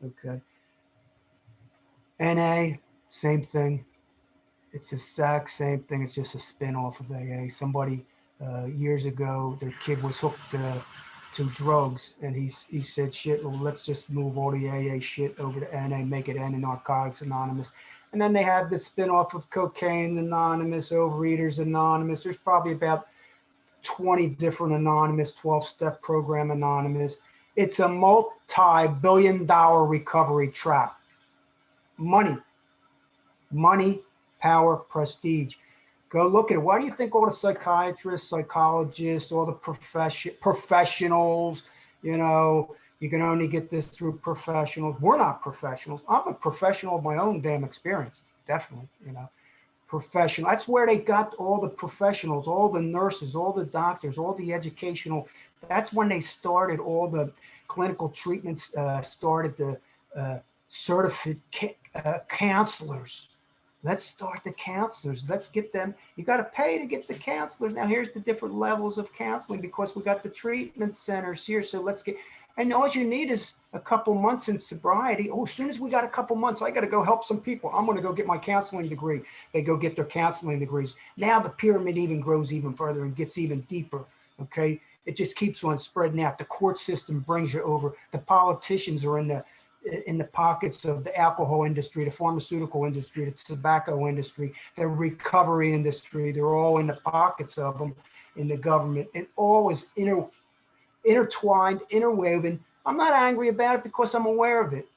Okay, NA, same thing. It's the exact same thing. It's just a spin-off of AA. Somebody years ago, their kid was hooked to drugs, and he said, "Shit, well, let's just move all the AA shit over to NA, make it N and Narcotics Anonymous." And then they had the spin-off of Cocaine Anonymous, Overeaters Anonymous. There's probably about 20 different anonymous, 12-step program anonymous. It's a multi-billion-dollar recovery trap. Money, power, prestige. Go look at it. Why do you think all the psychiatrists, psychologists, all the professionals, you can only get this through professionals? We're not professionals. I'm a professional of my own damn experience. Definitely, professional. That's where they got all the professionals, all the nurses, all the doctors, all the educational. That's when they started all the clinical treatments, started the certificate counselors. Let's start the counselors. Let's get them. You got to pay to get the counselors. Now, here's the different levels of counseling because we got the treatment centers here. So let's get, and all you need is a couple months in sobriety. Oh, as soon as we got a couple months, I got to go help some people. I'm going to go get my counseling degree. They go get their counseling degrees. Now the pyramid even grows even further and gets even deeper. Okay. It just keeps on spreading out. The court system brings you over. The politicians are in the pockets of the alcohol industry, the pharmaceutical industry, the tobacco industry, the recovery industry. They're all in the pockets of them in the government. It all is intertwined, interwoven. I'm not angry about it because I'm aware of it.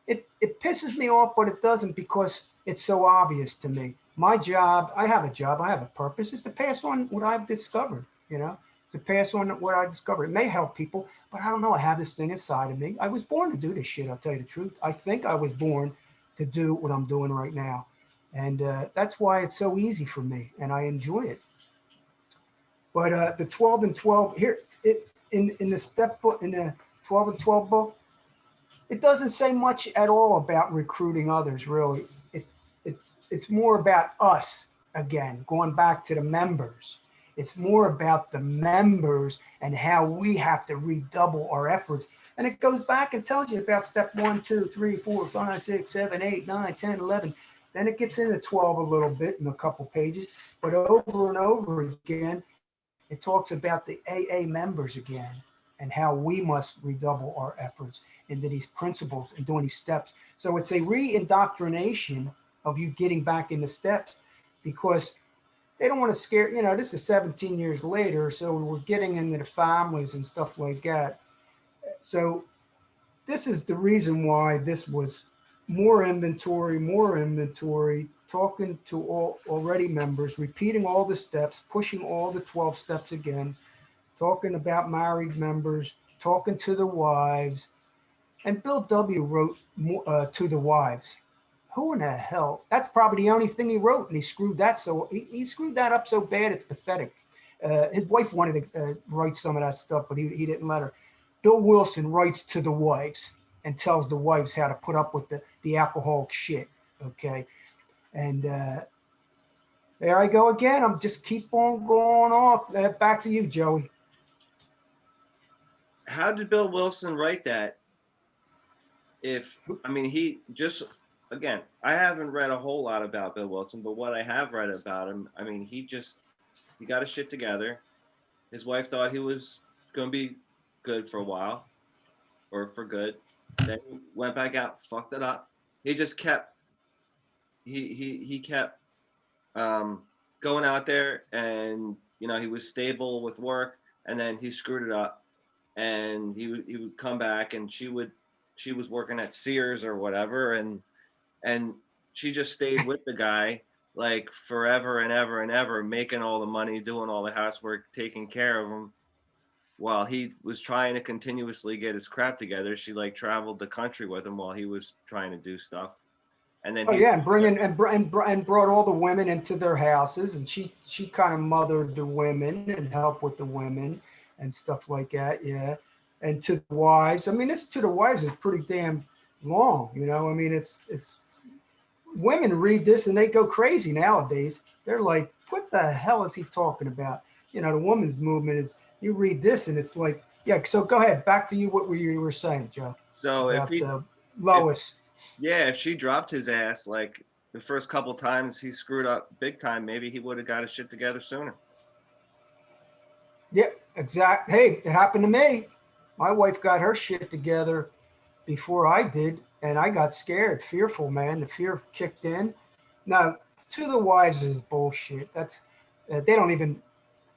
It pisses me off, but it doesn't because it's so obvious to me. My job, I have a purpose, is to pass on what I've discovered, to pass on what I discovered. It may help people, but I don't know. I have this thing inside of me. I was born to do this shit, I'll tell you the truth. I think I was born to do what I'm doing right now. And that's why it's so easy for me, and I enjoy it. But the 12 and 12 here, in the step book, in the 12 and 12 book, it doesn't say much at all about recruiting others, really. It's more about us, again, going back to the members. It's more about the members and how we have to redouble our efforts. And it goes back and tells you about step 1, 2, 3, 4, 5, 6, 7, 8, 9, 10, 11. Then it gets into 12 a little bit in a couple pages. But over and over again, it talks about the AA members again and how we must redouble our efforts into these principles and doing these steps. So it's a re-indoctrination of you getting back in the steps because they don't want to scare, this is 17 years later, so we're getting into the families and stuff like that. So this is the reason why this was more inventory, talking to all already members, repeating all the steps, pushing all the 12 steps again, talking about married members, talking to the wives. And Bill W. wrote to the wives. Who in the hell? That's probably the only thing he wrote, and he screwed that. So he screwed that up so bad, it's pathetic. His wife wanted to write some of that stuff, but he didn't let her. Bill Wilson writes to the wives and tells the wives how to put up with the alcoholic shit. Okay. And there I go again. I'm just keep on going off. Back to you, Joey. How did Bill Wilson write that? He just, again, I haven't read a whole lot about Bill Wilson, but what I have read about him, he got his shit together. His wife thought he was going to be good for a while, or for good. Then he went back out, fucked it up. He just kept, he kept going out there, and he was stable with work, and then he screwed it up, and he would come back, and she would she was working at Sears or whatever, and she just stayed with the guy like forever and ever and ever, making all the money, doing all the housework, taking care of him while he was trying to continuously get his crap together. She like traveled the country with him while he was trying to do stuff. And then Oh he's yeah, and and brought all the women into their houses, and she kind of mothered the women and helped with the women and stuff like that. Yeah, and to the wives. I mean, this to the wives is pretty damn long. You know, I mean, it's women read this and they go crazy nowadays. They're like, what the hell is he talking about? You know, the women's movement is. You read this and it's like, yeah. So go ahead, back to you. What were you were saying, Joe, so about if Lois? yeah, if she dropped his ass like the first couple times he screwed up big time, maybe he would have got his shit together sooner. Yeah, exact. Hey, it happened to me. My wife got her shit together before I did, and I got scared, fearful, man. The fear kicked in. Now, to the wives is bullshit. That's they don't even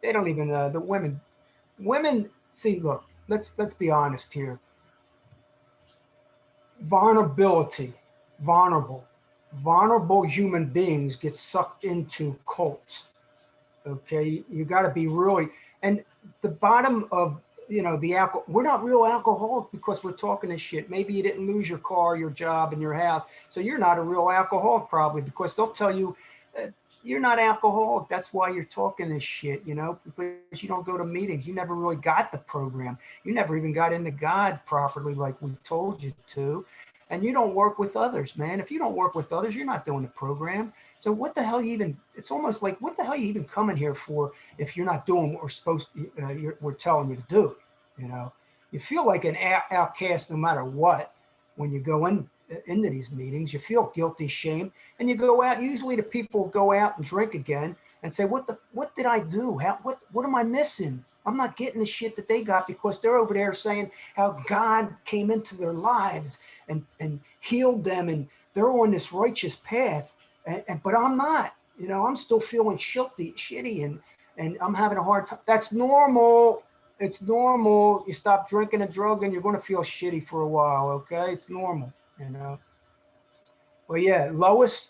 the women see. Look, let's be honest here. Vulnerability, vulnerable, vulnerable human beings get sucked into cults. Okay, you got to be really, and the bottom of, you know, the alcohol, we're not real alcoholics because we're talking this shit. Maybe you didn't lose your car, your job, and your house, so you're not a real alcoholic probably, because they'll tell you you're not alcoholic. That's why you're talking this shit, you know, because you don't go to meetings. You never really got the program. You never even got into God properly like we told you to. And you don't work with others, man. If you don't work with others, you're not doing the program. So what the hell you even, it's almost like, what the hell you even coming here for if you're not doing what we're supposed to, we're telling you to do, you know? You feel like an outcast no matter what when you go into these meetings. You feel guilty, shame, and you go out. Usually the people go out and drink again and say, what did I do? What am I missing? I'm not getting the shit that they got, because they're over there saying how God came into their lives and healed them, and they're on this righteous path. But I'm not, you know, I'm still feeling shitty, and I'm having a hard time. That's normal. It's normal. You stop drinking and drugging, you're going to feel shitty for a while. Okay. It's normal, you know? Well, yeah, Lois,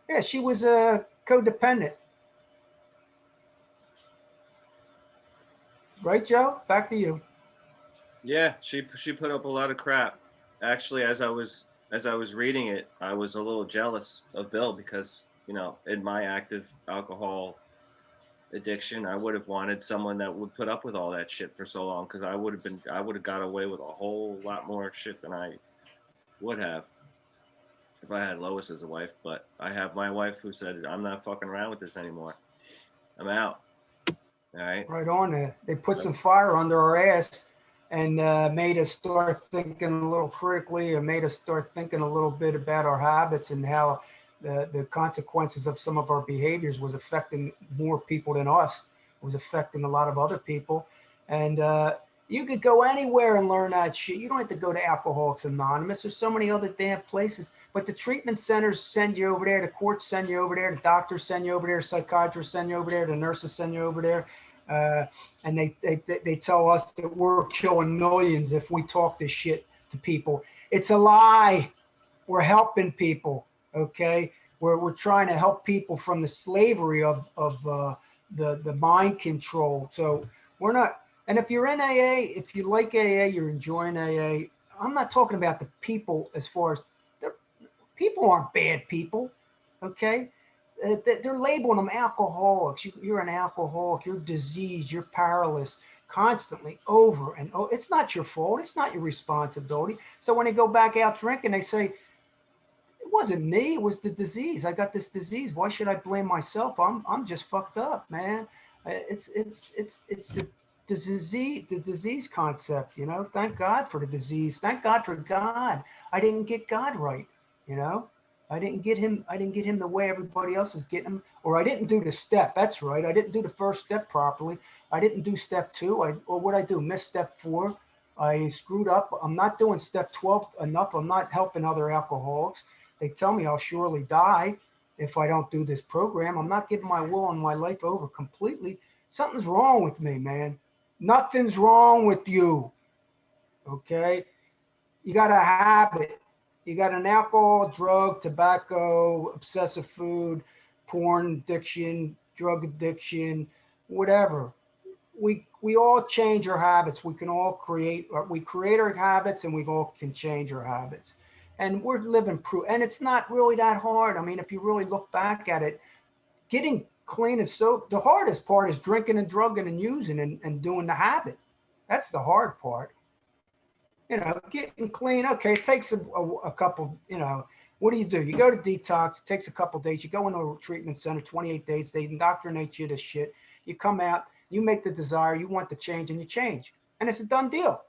yeah, she was a codependent. Right, Joe? Back to you. Yeah, she put up a lot of crap. Actually, as I was reading it, I was a little jealous of Bill because, you know, in my active alcohol addiction, I would have wanted someone that would put up with all that shit for so long, because I would have got away with a whole lot more shit than I would have if I had Lois as a wife. But I have my wife who said, I'm not fucking around with this anymore. I'm out. All right. Right on there. They put some fire under our ass and made us start thinking a little critically, and made us start thinking a little bit about our habits and how the consequences of some of our behaviors was affecting more people than us. It was affecting a lot of other people. And you could go anywhere and learn that shit. You don't have to go to Alcoholics Anonymous. There's so many other damn places. But the treatment centers send you over there. The courts send you over there. The doctors send you over there. Psychiatrists send you over there. The nurses send you over there. And they tell us that we're killing millions if we talk this shit to people. It's a lie. We're helping people, okay? We're trying to help people from the slavery of the mind control. So we're not. And if you're in AA, if you like AA, you're enjoying AA. I'm not talking about the people as far as people aren't bad people, okay? They're labeling them alcoholics. You're an alcoholic. You're diseased. You're powerless constantly over and over. It's not your fault. It's not your responsibility. So when they go back out drinking, they say, it wasn't me. It was the disease. I got this disease. Why should I blame myself? I'm just fucked up, man. It's the disease concept, you know. Thank God for the disease. Thank God for God. I didn't get God right, you know. I didn't get him the way everybody else is getting him, or I didn't do the step. That's right. I didn't do the first step properly. I didn't do step 2. Or what I do? Missed step 4. I screwed up. I'm not doing step 12 enough. I'm not helping other alcoholics. They tell me I'll surely die if I don't do this program. I'm not giving my will and my life over completely. Something's wrong with me, man. Nothing's wrong with you. Okay. you got a habit. You got an alcohol, drug, tobacco, obsessive food, porn addiction, drug addiction, whatever. We all change our habits. We can all we create our habits, and we all can change our habits. And we're living proof. And it's not really that hard. I mean, if you really look back at it, getting clean and so the hardest part is drinking and drugging and using and doing the habit. That's the hard part. Getting clean. Okay, it takes a couple. What do? You go to detox. It takes a couple days. You go into a treatment center, 28 days. They indoctrinate you to shit. You come out. You make the desire. You want the change, and you change, and it's a done deal.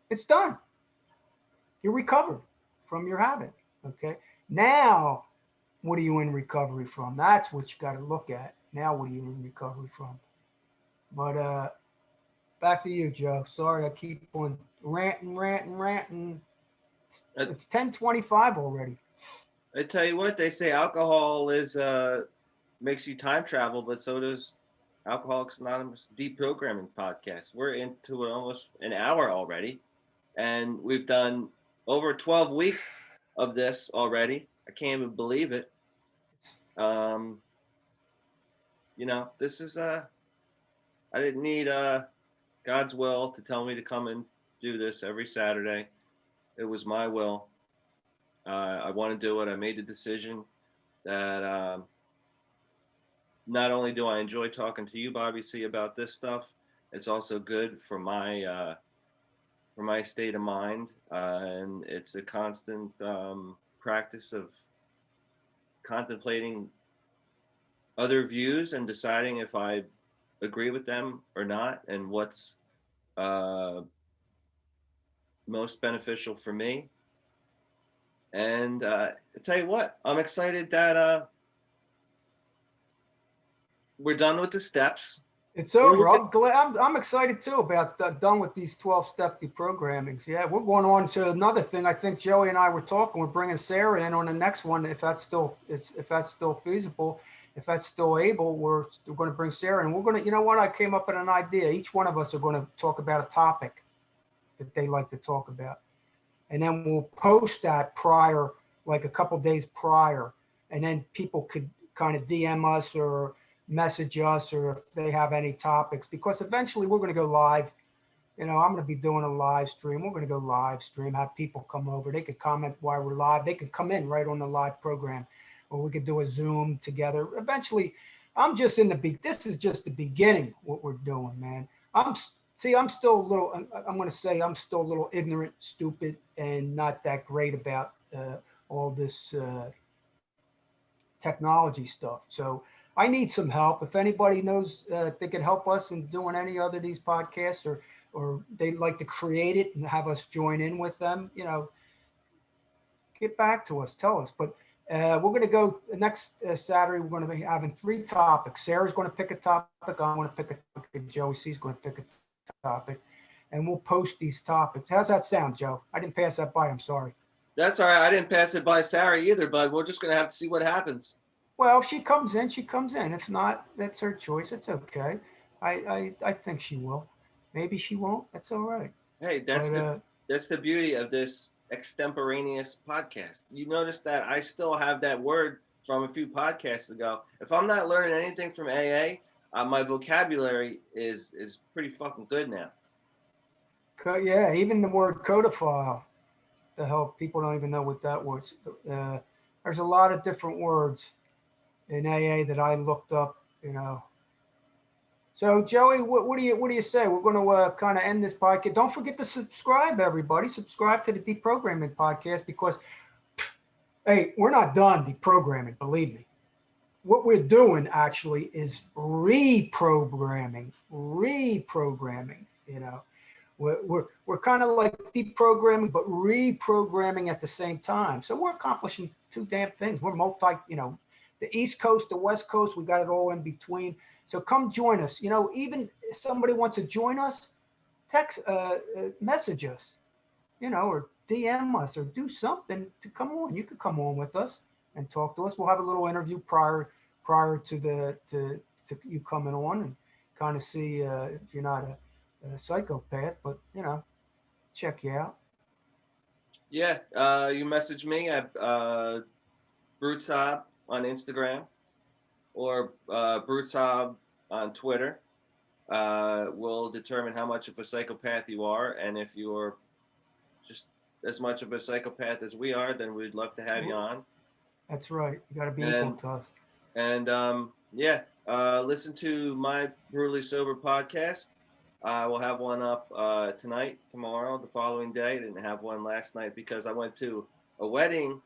It's done. You're recovered from your habit. Okay. Now, what are you in recovery from? That's what you got to look at. Now, what are you in recovery from? But back to you, Joe. Sorry, I keep on ranting. It's 10:25 already. I tell you what, they say alcohol is makes you time travel, but so does Alcoholics Anonymous deprogramming podcast. We're into almost an hour already, and we've done over 12 weeks of this already. I can't even believe it. This is I didn't need God's will to tell me to come and do this every Saturday. It was my will. I want to do it. I made the decision that not only do I enjoy talking to you, Bobby C, about this stuff, it's also good for my state of mind, and it's a constant practice of contemplating other views and deciding if I agree with them or not, and what's most beneficial for me. And I tell you what, I'm excited that we're done with the steps. It's over. I'm excited too about done with these 12-step deprogrammings. Yeah, we're going on to another thing. I think Joey and I were talking. We're bringing Sarah in on the next one if that's still feasible, if that's still able. We're going to bring Sarah in. We're going to. You know what? I came up with an idea. Each one of us are going to talk about a topic that they like to talk about, and then we'll post that prior, like a couple days prior, and then people could kind of DM us or message us, or if they have any topics, because eventually we're going to go live. I'm going to be doing a live stream. We're going to go live stream, have people come over. They could comment while we're live. They could come in right on the live program, or we could do a Zoom together. Eventually, this is just the beginning, what we're doing, man. I'm still a little, I'm going to say I'm still a little ignorant, stupid, and not that great about all this technology stuff. So I need some help. If anybody knows they can help us in doing any other of these podcasts, or they'd like to create it and have us join in with them, get back to us, tell us. But we're going to go next Saturday. We're going to be having 3 topics. Sarah's going to pick a topic. I'm going to pick a topic. Joey C's going to pick a topic, and we'll post these topics. How's that sound, Joe? I didn't pass that by. I'm sorry. That's all right. I didn't pass it by Sarah either, but we're just going to have to see what happens. Well, if she comes in, she comes in. If not, that's her choice. It's okay. I think she will. Maybe she won't. That's all right. Hey, that's the beauty of this extemporaneous podcast. You notice that I still have that word from a few podcasts ago. If I'm not learning anything from AA, my vocabulary is pretty fucking good now. Yeah, even the word codifile. The hell, people don't even know what that word's. There's a lot of different words in AA that I looked up, So Joey, what do you say? We're going to kind of end this podcast. Don't forget to subscribe, everybody. Subscribe to the Deprogramming Podcast, because, hey, we're not done deprogramming. Believe me. What we're doing actually is reprogramming. We're kind of like deprogramming, but reprogramming at the same time. So we're accomplishing 2 damn things. We're the East Coast, the West Coast, we got it all in between. So come join us. Even if somebody wants to join us, message us, or DM us, or do something to come on. You could come on with us and talk to us. We'll have a little interview prior to you coming on, and kind of see if you're not a psychopath, but check you out. Yeah, you message me at Brutsob on Instagram or Brutsob on Twitter. Will determine how much of a psychopath you are, and if you're just as much of a psychopath as we are, then we'd love to have you on. That's right. You got to be equal And to us. yeah, listen to my Brutally Sober podcast. We'll have one up tonight, tomorrow, the following day. I didn't have one last night because I went to a wedding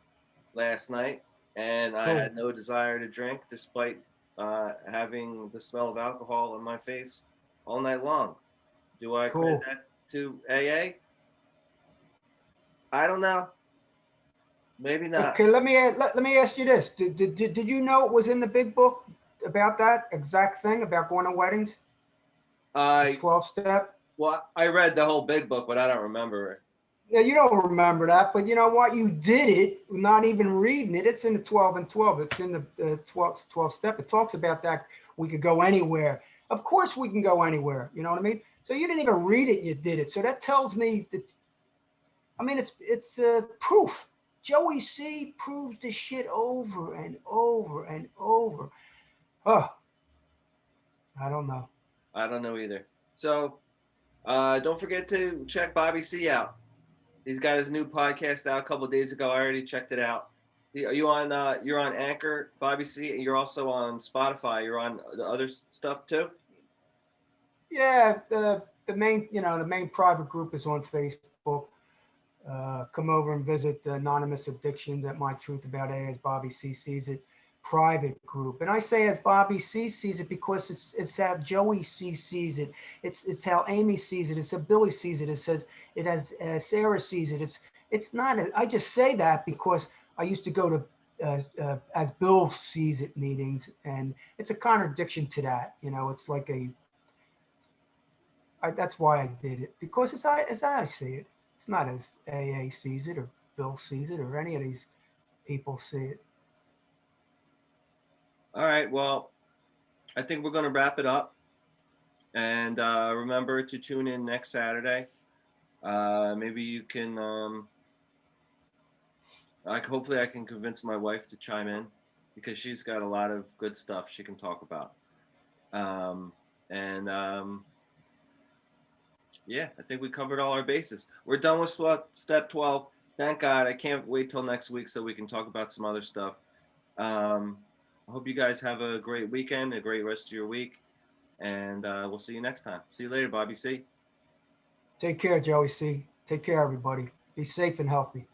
last night and I Cool. had no desire to drink despite having the smell of alcohol in my face all night long. Do I credit Cool. that to AA? I don't know. Maybe not. Okay, let me ask you this. Did you know it was in the big book about that exact thing about going to weddings? The I 12 step? well, I read the whole big book, but I don't remember it. Yeah, you don't remember that, but you know what? You did it, not even reading it. It's in the 12 and 12. It's in the 12 step. It talks about that we could go anywhere. Of course we can go anywhere. You know what I mean? So you didn't even read it, you did it. So that tells me that, I mean, it's proof. Joey C proves this shit over and over and over. Oh, I don't know. I don't know either. So don't forget to check Bobby C out. He's got his new podcast out a couple of days ago. I already checked it out. Are you on? You're on Anchor, Bobby C. And you're also on Spotify. You're on the other stuff too. Yeah, the main, the main private group is on Facebook. Come over and visit the Anonymous Addictions at My Truth About A as Bobby C sees it private group. And I say as Bobby C sees it because it's how Joey C sees it. It's how Amy sees it. It's how Billy sees it. It says it as Sarah sees it. It's not. I just say that because I used to go to as Bill sees it meetings, and it's a contradiction to that. It's like that's why I did it, because it's as I see it. It's not as AA sees it or Bill sees it or any of these people see it. All right. Well, I think we're going to wrap it up. And remember to tune in next Saturday. Maybe you can. Hopefully, I can convince my wife to chime in because she's got a lot of good stuff she can talk about. And yeah, I think we covered all our bases. We're done with step 12. Thank God. I can't wait till next week so we can talk about some other stuff. I hope you guys have a great weekend, a great rest of your week. And we'll see you next time. See you later, Bobby C. Take care, Joey C. Take care, everybody. Be safe and healthy.